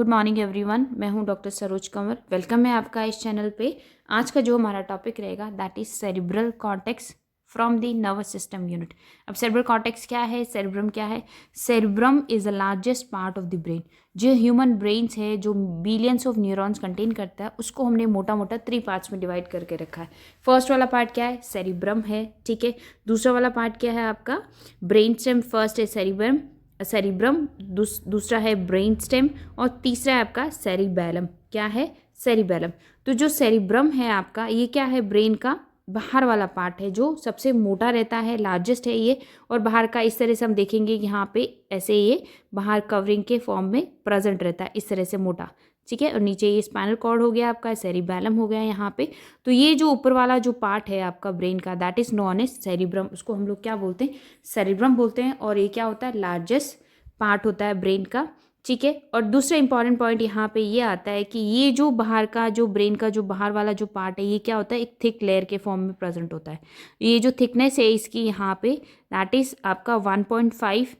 Good morning everyone, मैं हूं doctor Saroj Kanwar. Welcome है आपका इस चैनल पे। आज का जो हमारा टॉपिक रहेगा that is cerebral cortex from the nervous system unit. अब सेरिब्रल कॉर्टेक्स क्या है, सेरिब्रम क्या है? Cerebrum is the largest part of the brain. जो ह्यूमन ब्रेन्स है, जो बिलियंस ऑफ न्यूरॉन्स कंटेन करता है, उसको हमने मोटा मोटा 3 पार्ट्स में डिवाइड करके रखा है। फर्स्ट वाला पार्ट क्या है? सेरिब्रम है, ठीक है। दूसरा वाला पार्ट क्या है आपका? Brain stem. फर्स्ट है सेरिब्रम, दूसरा है ब्रेन स्टेम और तीसरा है आपका सेरिबैलम। क्या है? सेरिबैलम। तो जो सेरिब्रम है आपका, ये क्या है? ब्रेन का बाहर वाला पार्ट है, जो सबसे मोटा रहता है, लार्जेस्ट है ये। और बाहर का इस तरह से हम देखेंगे कि यहाँ पे ऐसे ये बाहर कवरिंग के फॉर्म में प्रेजेंट रहता है, इस तरह से मोटा, ठीक है। और नीचे ये स्पाइनल कॉर्ड हो गया आपका, सेरिबैलम हो गया यहाँ पे। तो ये जो ऊपर वाला जो पार्ट है आपका ब्रेन का, that is known as cerebrum. उसको हम लोग क्या बोलते हैं? सेरिब्रम बोलते हैं। और ये क्या होता है? लार्जेस्ट पार्ट होता है ब्रेन का, ठीक है। और दूसरा इंपॉर्टेंट पॉइंट यहाँ पे ये आता है कि ये जो बाहर का, जो ब्रेन का जो बाहर वाला जो पार्ट है, ये क्या होता है? एक थिक लेयर के फॉर्म में प्रेजेंट होता है। ये जो थिकनेस है इसकी यहाँ पे, दैट इज आपका 1.5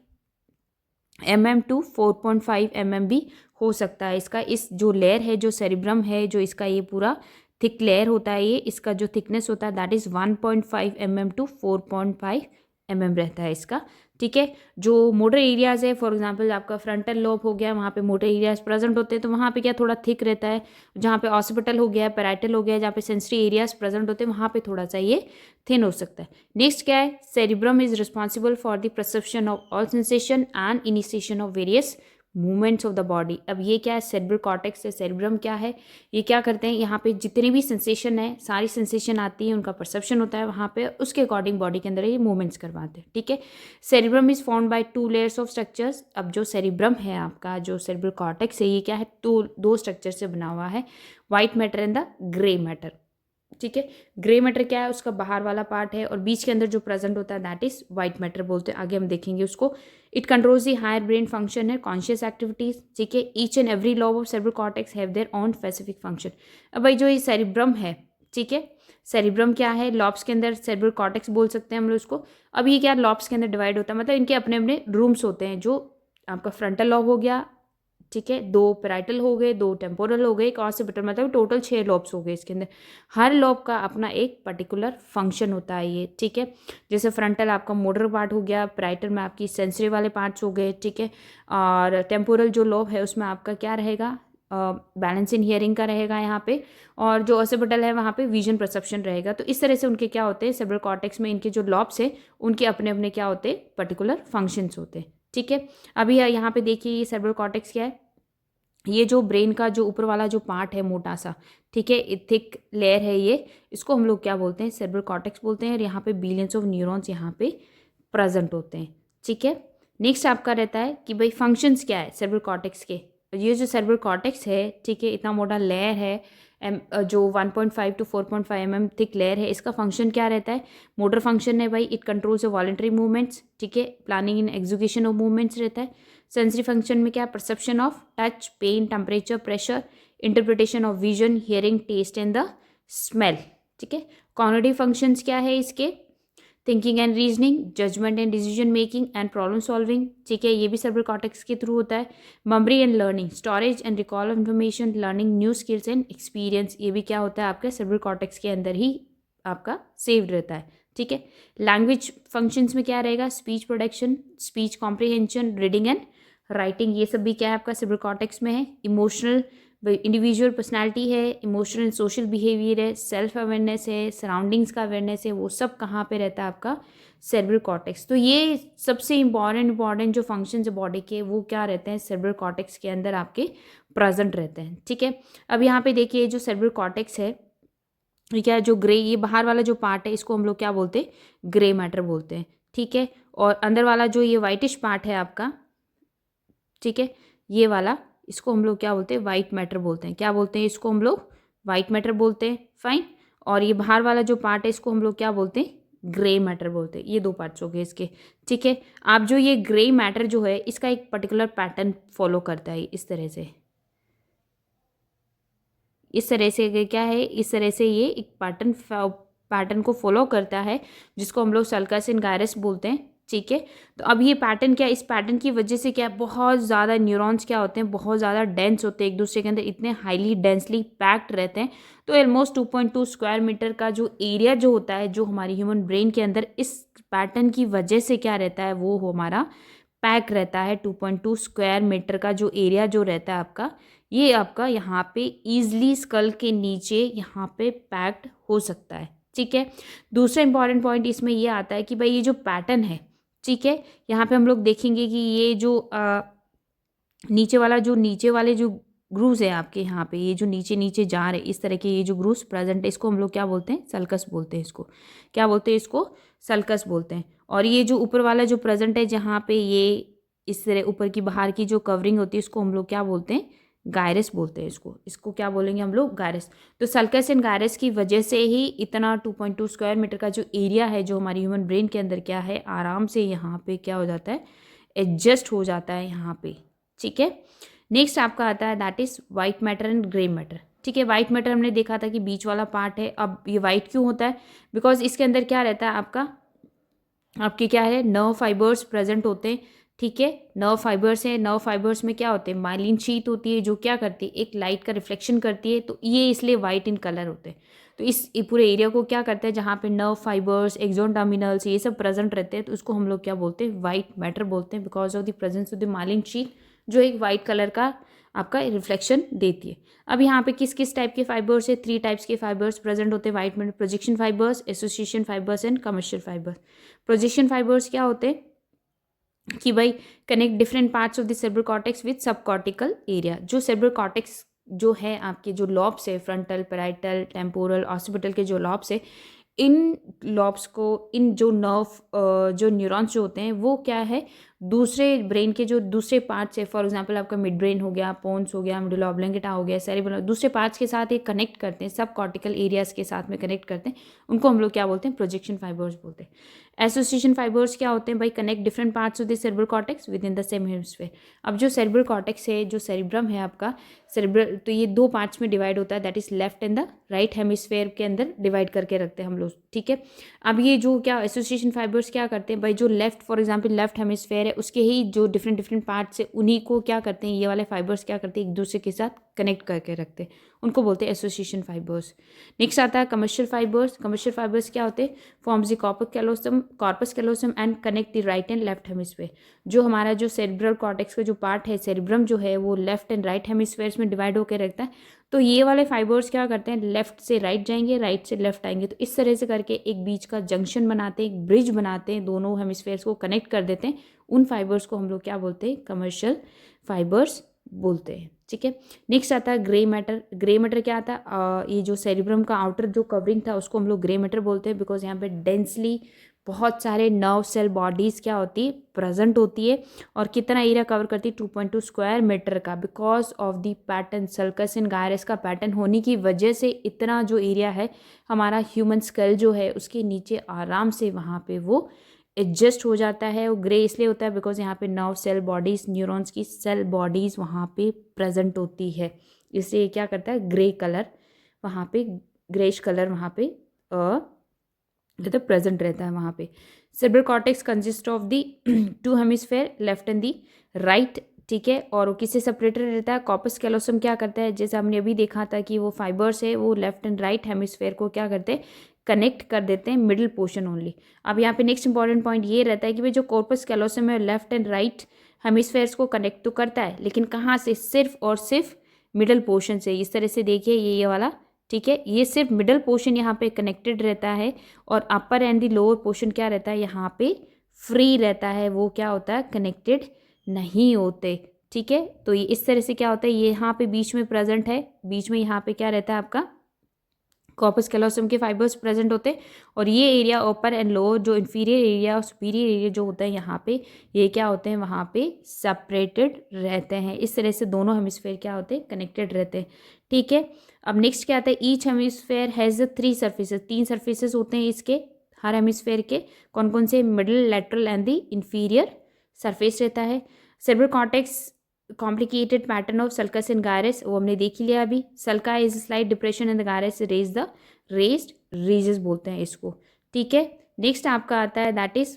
mm टू 4.5 mm भी हो सकता है इसका। इस जो लेयर है, जो सेरिब्रम है, जो इसका ये पूरा थिक लेयर होता है, ये इसका जो थिकनेस होता है that is 1.5 mm to 4.5 mm रहता है इसका, ठीक है। जो मोटर एरियाज़ है, फॉर एग्जांपल आपका फ्रंटल लोब हो गया, वहाँ पे मोटर एरियाज़ प्रेजेंट होते हैं, तो वहाँ पे क्या थोड़ा थिक रहता है। जहाँ पे ऑसिपिटल हो गया, पैराइटल हो गया, जहाँ पे सेंसरी एरियाज प्रेजेंट होते हैं, वहाँ पे थोड़ा सा ये थिन हो सकता है। नेक्स्ट क्या है? Cerebrum is responsible for the perception of all sensation and initiation of various movements of the body. अब ये क्या है? सेरिब्रल कॉर्टेक्स है। सेरिब्रम क्या है? ये क्या करते हैं? यहाँ पे जितनी भी सेंसेशन है, सारी सेंसेशन आती है, उनका परसेप्शन होता है वहाँ पे, उसके अकॉर्डिंग बॉडी के अंदर ये मूवमेंट्स करवाते हैं, ठीक है। Cerebrum is formed by 2 layers of structures. अब जो सेरिब्रम है आपका, जो सेरिब्रल कॉर्टेक्स है, ये क्या है? दो स्ट्रक्चर से बना हुआ है, white matter and the grey matter, ठीक है। ग्रे मैटर क्या है? उसका बाहर वाला पार्ट है, और बीच के अंदर जो प्रेजेंट होता है दैट इज व्हाइट मैटर बोलते हैं। आगे हम देखेंगे उसको। It controls the higher brain function है, कॉन्शियस एक्टिविटीज, ठीक है। Each and every lobe of cerebral cortex have their own specific function. अब भाई जो ये सेरिब्रम है, ठीक है, सेरिब्रम क्या है? लॉब्स के अंदर सेरिब्रल कॉर्टेक्स बोल सकते हैं हम लोग उसको। अब ये क्या लॉब्स के अंदर डिवाइड होता है, मतलब इनके अपने अपने रूम्स होते हैं। जो आपका फ्रंटल लॉब हो गया, ठीक है, 2 पैराइटल हो गए, 2 टेम्पोरल हो गए, एक ऑसिपिटल, मतलब टोटल 6 लॉब्स हो गए इसके अंदर। हर लॉब का अपना एक पर्टिकुलर फंक्शन होता है ये, ठीक है। जैसे फ्रंटल आपका मोटर पार्ट हो गया, पैराइटल में आपकी सेंसरी वाले पार्ट्स हो गए, ठीक है। और टेम्पोरल जो लॉब है उसमें आपका क्या रहेगा? बैलेंस इन हियरिंग का रहेगा यहाँ पे। और जो ऑसिपिटल है वहाँ पे विजन परसेप्शन रहेगा। तो इस तरह से उनके क्या होते हैं? सेरिब्रल कॉर्टेक्स में इनके जो लॉब्स है, उनके अपने अपने क्या होते हैं? पर्टिकुलर फंक्शंस होते हैं, ठीक है। अभी यहाँ पे देखिए ये सेरिब्रल कॉर्टेक्स क्या है? ये जो ब्रेन का जो ऊपर वाला जो पार्ट है मोटा सा, ठीक है, थिक लेयर है ये, इसको हम लोग क्या बोलते हैं? सेरिब्रल कॉर्टेक्स बोलते हैं। और यहाँ पे बिलियंस ऑफ न्यूरॉन्स यहाँ पे प्रेजेंट होते हैं, ठीक है। नेक्स्ट आपका रहता है कि भाई फंक्शंस क्या है सेरिब्रल कॉर्टेक्स के। ये जो सेरिब्रल कॉर्टेक्स है, ठीक है, इतना मोटा लेयर है, जो 1.5 टू 4.5 mm थिक लेयर है, इसका फंक्शन क्या रहता है? मोटर फंक्शन है भाई, इट कंट्रोल्स वॉलंटरी मूवमेंट्स, ठीक है, planning in execution of movements रहता है। सेंसरी फंक्शन में क्या? Perception of touch, pain, temperature, pressure, interpretation of vision, hearing, taste and the smell, ठीक है। कॉग्निटिव फंक्शंस क्या है इसके? Thinking and reasoning, judgement and decision making and problem solving, ठीक है, ये भी सेरिब्रल कॉर्टेक्स के थ्रू होता है। Memory and learning, storage and recall of information, learning new skills and experience, ये भी क्या होता है आपके सेरिब्रल कॉर्टेक्स के अंदर ही आपका सेव्ड रहता है, ठीक है। लैंग्वेज फंक्शंस में क्या रहेगा? Speech production, speech comprehension, reading and writing, ये सब भी क्या है आपका सेरिब्रल कॉर्टेक्स में है। इमोशनल, इंडिविजुअल पर्सनालिटी है, इमोशनल एंड सोशल बिहेवियर है, सेल्फ अवेयरनेस है, सराउंडिंग्स का अवेयरनेस है, वो सब कहाँ पे रहता है आपका? Cerebral cortex. तो ये सबसे इंपॉर्टेंट जो फंक्शंस है बॉडी के, वो क्या रहते हैं? सेरिब्रल कॉर्टेक्स के अंदर आपके प्रेजेंट रहते हैं, ठीक है। अब यहाँ पे देखिए जो सेरिब्रल कॉर्टेक्स है, ये क्या है? जो ग्रे, ये बाहर वाला जो पार्ट है, इसको हम लोग क्या बोलते हैं? ग्रे मैटर बोलते हैं, ठीक है। और अंदर वाला जो ये वाइटिश पार्ट है आपका, ठीक है, ये वाला, इसको हम लोग क्या बोलते हैं? वाइट मैटर बोलते हैं। क्या बोलते हैं इसको हम लोग? वाइट मैटर बोलते हैं, फाइन। और ये बाहर वाला जो पार्ट है, इसको हम लोग क्या बोलते हैं? ग्रे मैटर बोलते हैं। ये 2 पार्ट्स हो गए इसके, ठीक है। आप जो ये ग्रे मैटर जो है, इसका एक पर्टिकुलर पैटर्न फॉलो करता है, इस तरह से, इस तरह से क्या है? इस तरह से ये एक पैटर्न को फॉलो करता है, जिसको हम लोग सल्कस इन गायरस बोलते हैं, ठीक है। तो अब ये पैटर्न क्या, इस पैटर्न की वजह से क्या बहुत ज़्यादा न्यूरॉन्स क्या होते हैं, बहुत ज़्यादा डेंस होते हैं, एक दूसरे के अंदर इतने हाईली डेंसली पैक्ड रहते हैं। तो ऑलमोस्ट 2.2 स्क्वायर मीटर का जो एरिया जो होता है, जो हमारी ह्यूमन ब्रेन के अंदर इस पैटर्न की वजह से क्या रहता है, वो हमारा पैक रहता है। 2.2 स्क्वायर मीटर का जो एरिया जो रहता है आपका, ये आपका यहाँ पे ईजली स्कल के नीचे यहाँ पे पैक्ड हो सकता है। ठीक है। दूसरा इंपॉर्टेंट पॉइंट इसमें ये आता है कि भाई ये जो पैटर्न है, ठीक है, यहाँ पे हम लोग देखेंगे कि ये जो नीचे वाले जो ग्रूव्स है आपके यहाँ पे, ये जो नीचे नीचे जा रहे इस तरह के ये जो ग्रूव्स प्रेजेंट है, इसको हम लोग क्या बोलते हैं, सल्कस बोलते हैं। इसको क्या बोलते हैं, इसको सल्कस बोलते हैं। और ये जो ऊपर वाला जो प्रेजेंट है, जहाँ पे ये इस तरह ऊपर की बाहर की जो कवरिंग होती है, इसको हम लोग क्या बोलते हैं, गायरस बोलते हैं। इसको क्या बोलेंगे हम लोग, गायरस। तो सल्कस एंड गायरस की वजह से ही इतना 2.2 स्क्वायर मीटर का जो एरिया है, जो हमारी ह्यूमन ब्रेन के अंदर क्या है, आराम से यहाँ पे क्या हो जाता है, एडजस्ट हो जाता है यहाँ पे। ठीक है। नेक्स्ट आपका आता है that is white matter and grey matter. ठीक है। वाइट मैटर हमने देखा था कि बीच वाला पार्ट है। अब ये वाइट क्यों होता है, बिकॉज इसके अंदर क्या रहता है आपके क्या है, नर्व फाइबर्स प्रेजेंट होते हैं। ठीक है। नर्व फाइबर्स है, नर्व फाइबर्स में क्या होते हैं, माइलिन शीट होती है, जो क्या करती है, एक लाइट का रिफ्लेक्शन करती है। तो ये इसलिए वाइट इन कलर होते हैं। तो इस पूरे एरिया को क्या करता है, जहाँ पे नर्व फाइबर्स, एक्सोन टर्मिनल्स, ये सब प्रेजेंट रहते हैं, तो उसको हम लोग क्या बोलते हैं, वाइट मैटर बोलते हैं, because of the presence of the myelin sheath, जो एक वाइट कलर का आपका रिफ्लेक्शन देती है। अब यहाँ पे किस किस टाइप के फाइबर्स है, 3 टाइप्स के फाइबर्स प्रेजेंट होते हैं white matter, projection fibres, association fibres and commercial fibres. Projection fibres क्या होते हैं कि भाई connect different parts of the cerebral cortex with सब कॉर्टिकल एरिया। जो सेरेब्रल कॉर्टेक्स जो है आपके, जो लॉब्स है, फ्रंटल, पैराइटल, टेम्पोरल, ऑसिपिटल के जो लॉब्स है, इन लॉब्स को, इन जो जो न्यूरॉन्स जो होते हैं, वो क्या है, दूसरे ब्रेन के जो दूसरे पार्ट्स है, फॉर एग्जांपल आपका मिड ब्रेन हो गया, पोन्स हो गया, मिडुला ऑब्लंगेटा हो गया, सेरेब्रम, दूसरे पार्ट्स के साथ ये कनेक्ट करते हैं, सब कॉर्टिकल एरियाज के साथ में कनेक्ट करते हैं, उनको हम लोग क्या बोलते हैं, प्रोजेक्शन फाइबर्स बोलते हैं। एसोसिएशन फाइबर्स क्या होते हैं भाई, connect different parts of the cerebral cortex with in the same hemisphere. अब जो सेरेब्रल कॉर्टेक्स है, जो सेरेब्रम है आपका सेरेब्रल, तो ये 2 पार्ट्स में डिवाइड होता है, that is left and the right hemisphere के अंदर डिवाइड करके रखते हैं हम लोग। ठीक है। अब ये जो क्या एसोसिएशन फाइबर्स क्या करते हैं भाई, जो left, for example left hemisphere है, उसके ही जो डिफरेंट पार्ट्स है, उन्हीं को क्या करते हैं, ये वाले फाइबर्स क्या करते हैं, एक दूसरे के साथ कनेक्ट करके रखते हैं, उनको बोलते हैं एसोसिएशन फाइबर्स। नेक्स्ट आता है कमर्शियल फाइबर्स। कमर्शियल फाइबर्स क्या होते हैं, forms the corpus callosum and connect the right and left hemisphere. जो हमारा जो सेरेब्रल कॉर्टेक्स का जो पार्ट है, सेरेब्रम जो है, वो लेफ्ट एंड राइट हेमिस्फीयर्स में डिवाइड होकर रहता है। तो ये वाले फाइबर्स क्या करते हैं, लेफ्ट से राइट जाएंगे, राइट से लेफ्ट आएंगे, तो इस तरह से करके एक बीच का जंक्शन बनाते हैं, एक ब्रिज बनाते हैं, दोनों हेमिस्फीयर्स को कनेक्ट कर देते हैं। उन फाइबर्स को हम लोग क्या बोलते हैं, कमर्शियल फाइबर्स बोलते हैं। ठीक है। नेक्स्ट आता है ग्रे मैटर। ग्रे मैटर क्या आता है, ये जो सेरिब्रम का आउटर जो कवरिंग था, उसको हम लोग ग्रे मैटर बोलते हैं, बिकॉज यहाँ पे डेंसली बहुत सारे नर्व सेल बॉडीज़ क्या होती है, प्रेजेंट होती है। और कितना एरिया कवर करती है, 2.2 स्क्वायर मीटर का, because of the pattern, sulcus and gyrus का पैटर्न होने की वजह से इतना जो एरिया है हमारा ह्यूमन स्कल जो है, उसके नीचे आराम से वहाँ पे वो एडजस्ट हो जाता है। वो ग्रे इसलिए होता है बिकॉज यहाँ पे नर्व सेल बॉडीज़, न्यूरॉन्स की सेल बॉडीज़ वहाँ पे प्रेजेंट होती है, इसलिए क्या करता है, ग्रे कलर वहाँ पे, ग्रेश कलर वहाँ पे मतलब प्रेजेंट रहता है वहाँ पे। Cerebral cortex consist of the 2 hemisphere, left and the right. ठीक है। और वो किससे सेपरेटेड रहता है, कॉर्पस कैलोसम क्या करता है, जैसे हमने अभी देखा था कि वो फाइबर्स है, वो लेफ्ट एंड राइट हेमिस्फेयर को क्या करते हैं, कनेक्ट कर देते हैं, मिडिल पोर्शन ओनली। अब यहाँ पे नेक्स्ट इंपॉर्टेंट पॉइंट ये रहता है कि भाई जो कॉर्पस कैलोसम है, लेफ्ट एंड राइट हेमिस्फेयर्स को कनेक्ट तो करता है, लेकिन कहाँ से, सिर्फ और सिर्फ मिडिल पोर्शन से। इस तरह से देखिए ये वाला, ठीक है, ये सिर्फ मिडल पोर्शन यहाँ पे कनेक्टेड रहता है, और अपर एंड द लोअर पोर्शन क्या रहता है, यहाँ पे फ्री रहता है, वो क्या होता है, कनेक्टेड नहीं होते। ठीक है। तो ये इस तरह से क्या होता है, ये यहाँ पे बीच में प्रेजेंट है, बीच में यहाँ पे क्या रहता है आपका, कॉर्पस कैलोसम के फाइबर्स प्रेजेंट होते हैं। और ये एरिया अपर एंड लोअर, जो इंफीरियर एरिया और सुपीरियर एरिया जो होता है यहाँ पे, ये क्या होते हैं, वहाँ पे सेपरेटेड रहते हैं। इस तरह से दोनों हेमिस्फेयर क्या होते हैं, कनेक्टेड रहते हैं। ठीक है। अब नेक्स्ट क्या आता है, each hemisphere has 3 surfaces, 3 surfaces होते हैं इसके, हर हेमिस्फेयर के। कौन कौन से, middle, lateral and the inferior surface रहता है। Cerebral cortex complicated pattern of sulcus and gyrus, वो हमने देख ही लिया अभी। Sulci is slight depression and the gyrus raise the raised ridges बोलते हैं इसको। ठीक है। नेक्स्ट आपका आता है दैट इज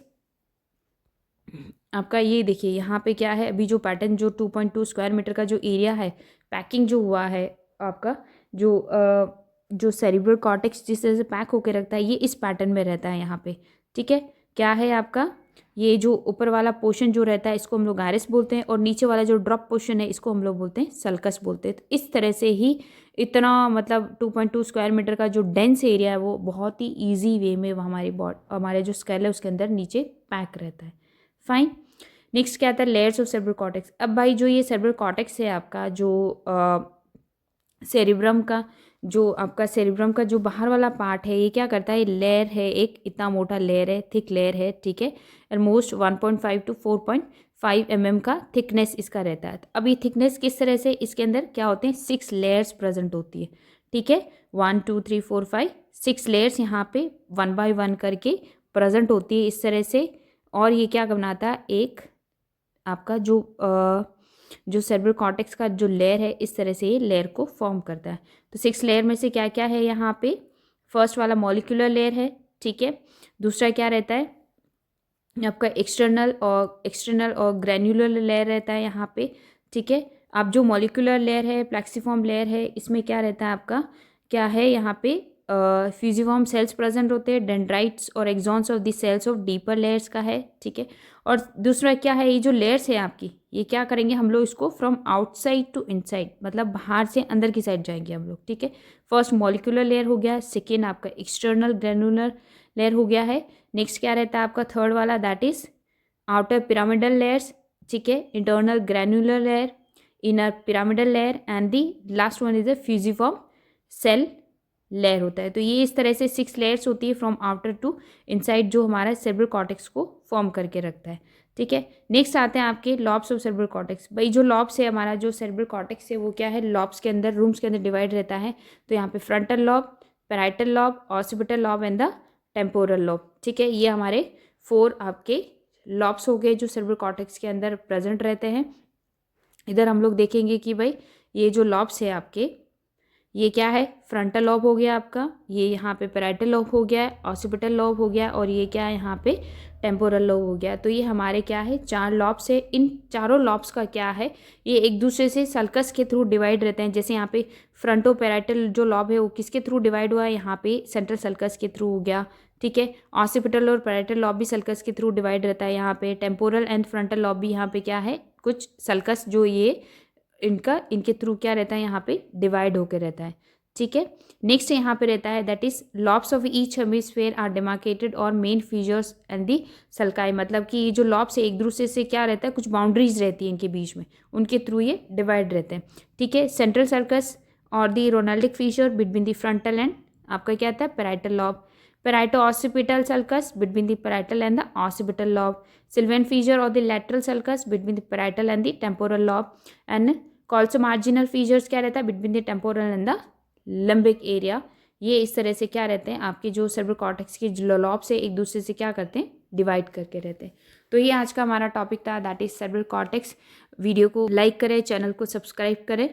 आपका ये देखिए यहाँ पे क्या है, अभी जो पैटर्न जो 2.2 स्क्वायर मीटर का जो एरिया है पैकिंग जो हुआ है आपका, जो सेरिब्रल कॉर्टेक्स जिस तरह से पैक होकर रखता है ये इस पैटर्न में रहता है यहाँ पे। ठीक है, क्या है आपका ये जो ऊपर वाला पोर्शन जो रहता है इसको हम लोग आयरिस बोलते हैं, और नीचे वाला जो ड्रॉप पोर्शन है इसको हम लोग बोलते हैं सल्कस बोलते हैं। तो इस तरह से ही इतना मतलब 2.2 स्क्वायर मीटर का जो डेंस एरिया है वो बहुत ही ईजी वे में हमारे जो स्केल है उसके अंदर नीचे पैक रहता है। फाइन। नेक्स्ट क्या आता है, लेयर्स ऑफ सेरिब्रल कॉर्टेक्स। अब भाई जो ये सेरिब्रल कॉर्टेक्स है आपका, जो सेरिब्रम का सेरिब्रम का जो बाहर वाला पार्ट है ये क्या करता है, लेयर है, एक इतना मोटा लेयर है, थिक लेयर है। ठीक है, ऑलमोस्ट 1.5 to 4.5 mm का थिकनेस इसका रहता है। अब ये थिकनेस किस तरह से, इसके अंदर क्या होते हैं 6 लेयर्स प्रेजेंट होती है। ठीक है, 1 2 3 4 5 6 लेयर्स यहाँ पे 1 by 1 करके प्रेजेंट होती है इस तरह से। और ये क्या बनाता है, एक आपका जो सेरिब्रल कॉर्टेक्स का जो लेयर है इस तरह से ये लेयर को फॉर्म करता है। तो 6 लेयर में से क्या क्या है यहाँ पे, फर्स्ट वाला मॉलिक्यूलर लेयर है। ठीक है, दूसरा क्या रहता है आपका एक्सटर्नल और ग्रैन्युलर लेयर रहता है यहाँ पे। ठीक है, अब जो मॉलिक्यूलर लेयर है, प्लेक्सीफॉर्म लेयर है, इसमें क्या रहता है आपका, क्या है यहाँ पे फ्यूजिफॉर्म सेल्स प्रेजेंट होते हैं, डेंड्राइट्स और axons of the cells of deeper layers का है। ठीक है, और दूसरा क्या है, ये जो लेयर्स है आपकी ये क्या करेंगे हम लोग इसको फ्रॉम आउटसाइड टू इनसाइड, मतलब बाहर से अंदर की साइड जाएंगे हम लोग। ठीक है, फर्स्ट मॉलिक्यूलर लेयर हो गया, सेकेंड आपका एक्सटर्नल ग्रैन्युलर लेयर हो गया है। नेक्स्ट क्या रहता है आपका थर्ड वाला, that is outer pyramidal layers. ठीक है, internal granular layer, inner pyramidal layer, and the last one is a fusiform cell layer होता है। तो ये इस तरह से 6 लेयर्स होती है फ्रॉम आउटर टू इनसाइड, जो हमारा सेरिब्रल कॉर्टेक्स को फॉर्म करके रखता है। ठीक है, नेक्स्ट आते हैं आपके लॉब्स ऑफ सेरिब्रल कॉर्टेक्स। भाई जो लॉब्स है हमारा, जो सेरिब्रल कॉर्टेक्स है वो क्या है, लॉब्स के अंदर, रूम्स के अंदर डिवाइड रहता है। तो यहाँ पे frontal lobe, parietal lobe, occipital lobe and the temporal lobe. ठीक है, ये हमारे 4 आपके लॉब्स हो गए जो सेरिब्रल कॉर्टेक्स के अंदर प्रेजेंट रहते हैं। इधर हम लोग देखेंगे कि भाई ये जो लॉब्स है आपके, ये क्या है, फ्रंटल लॉब हो गया आपका, ये यहाँ पे पैराइटल लॉब हो गया, ऑसिपिटल लॉब हो गया, और ये क्या है यहाँ पे टेम्पोरल लॉब हो गया। तो ये हमारे क्या है 4 लॉब्स है। इन चारों लॉब्स का क्या है, ये एक दूसरे से सल्कस के थ्रू डिवाइड रहते हैं। जैसे यहाँ पे फ्रंटो पैराइटल जो लॉब है वो किसके थ्रू डिवाइड हुआ है, यहाँ पे सेंट्रल सल्कस के थ्रू हो गया। ठीक है, ऑसिपिटल और पैराइटल लॉब भी सल्कस के थ्रू डिवाइड रहता है यहाँ पे। टेम्पोरल एंड फ्रंटल लॉब भी यहाँ पे क्या है, कुछ सल्कस जो ये इनके थ्रू क्या रहता है यहाँ पे डिवाइड होकर रहता है। ठीक है, नेक्स्ट यहाँ पे रहता है that is lobes of each hemisphere are demarcated और main features and the sulci, मतलब कि ये जो लॉब्स है एक दूसरे से क्या रहता है, कुछ बाउंड्रीज रहती है इनके बीच में, उनके थ्रू ये डिवाइड रहते हैं। ठीक है, सेंट्रल सर्कस और the Rolandic feature between the frontal and आपका क्या आता है parietal lobe, parieto occipital sulcus between the parietal and the occipital lobe, Sylvian feature और the lateral sulcus between the parietal and the temporal lobe, and callosomarginal features क्या रहता है between the temporal and the limbic area. ये इस तरह से क्या रहते हैं आपके जो सेरिब्रल कॉर्टेक्स के जो लॉब्स है एक दूसरे से क्या करते हैं, डिवाइड करके रहते हैं। तो ये आज का हमारा टॉपिक था, that is cerebral cortex. Video को लाइक करें, चैनल को सब्सक्राइब करें।